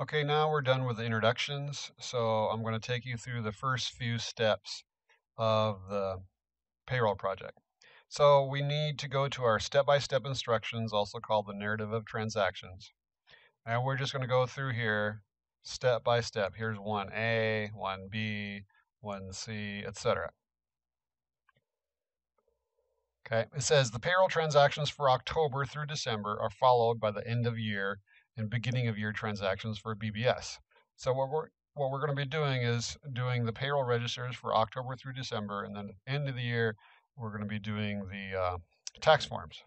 Okay, now we're done with the introductions, so I'm going to take you through the first few steps of the payroll project. So we need to go to our step-by-step instructions, also called the narrative of transactions. And we're just going to go through here step by step. Here's 1A, 1B, 1C, etc. Okay, it says the payroll transactions for October through December are followed by the end of year and beginning of year transactions for BBS. So what we're going to be doing is doing the payroll registers for October through December, and then at the end of the year, we're going to be doing the tax forms.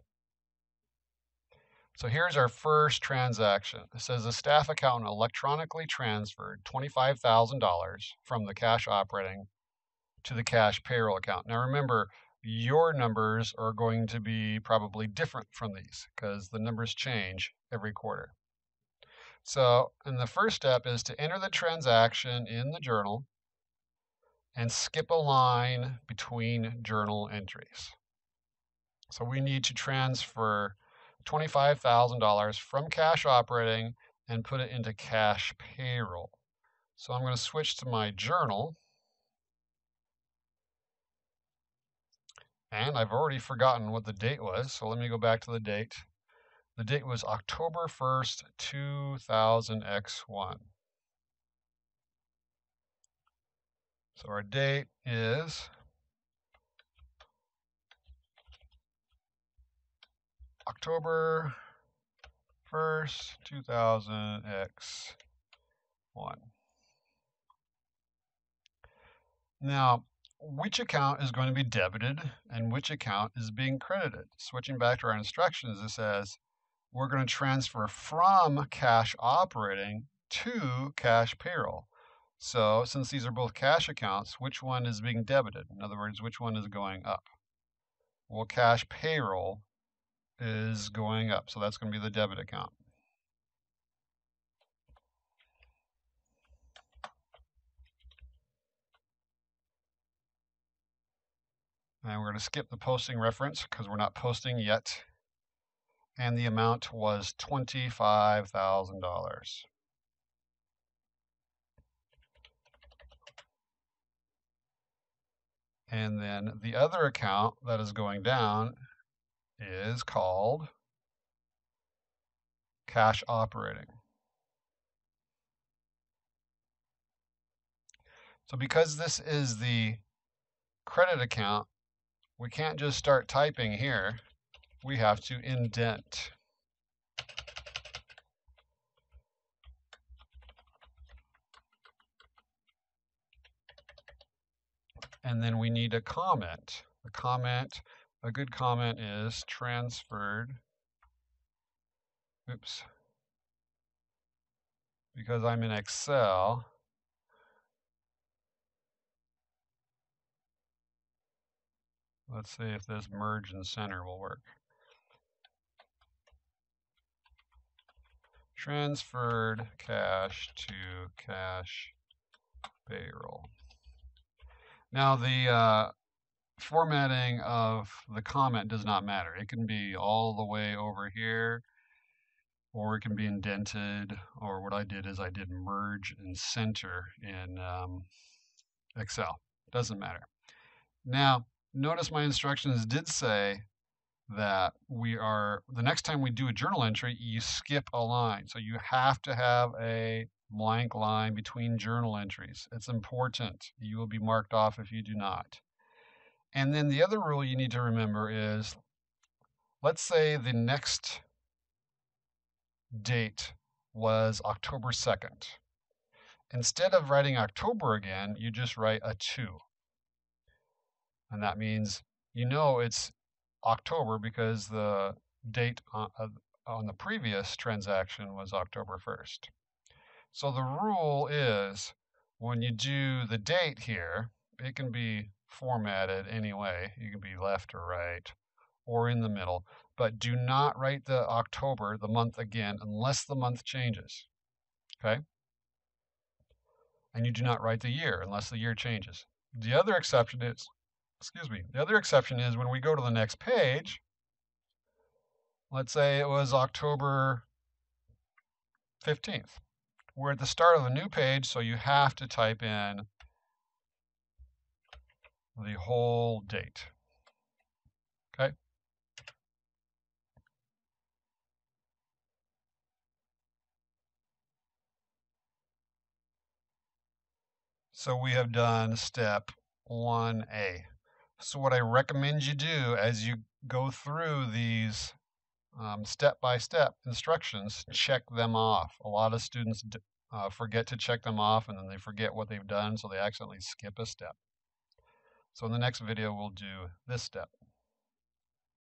So here's our first transaction. It says the staff accountant electronically transferred $25,000 from the cash operating to the cash payroll account. Now remember, your numbers are going to be probably different from these because the numbers change every quarter. So, and the first step is to enter the transaction in the journal and skip a line between journal entries. So we need to transfer $25,000 from cash operating and put it into cash payroll. So I'm going to switch to my journal. And I've already forgotten what the date was, so let me go back to the date. The date was October 1st, 2000X1. So our date is October 1st, 2000X1. Now, which account is going to be debited and which account is being credited? Switching back to our instructions, it says we're going to transfer from cash operating to cash payroll. So since these are both cash accounts, which one is being debited? In other words, which one is going up? Well, cash payroll is going up, so that's going to be the debit account. And we're going to skip the posting reference because we're not posting yet. And the amount was $25,000. And then the other account that is going down is called cash operating. So because this is the credit account, we can't just start typing here. We have to indent. And then we need a comment. A good comment is transferred. Oops. Because I'm in Excel, let's see if this merge and center will work. Transferred cash to cash payroll. Now the formatting of the comment does not matter. It can be all the way over here, or it can be indented, or what I did is I did merge and center in Excel. Doesn't matter. Now, notice my instructions did say that the next time we do a journal entry, you skip a line. So you have to have a blank line between journal entries. It's important. You will be marked off if you do not. And then the other rule you need to remember is, let's say the next date was October 2nd. Instead of writing October again, you just write a 2. And that means you know it's October because the date on the previous transaction was October 1st. So the rule is when you do the date here, it can be formatted any way. You can be left or right or in the middle, but do not write the October, the month again, unless the month changes, okay? And you do not write the year unless the year changes. The other exception is, when we go to the next page, let's say it was October 15th. We're at the start of a new page, so you have to type in the whole date. Okay? So we have done step 1A. So what I recommend you do as you go through these step-by-step instructions, check them off. A lot of students forget to check them off, and then they forget what they've done, so they accidentally skip a step. So in the next video, we'll do this step.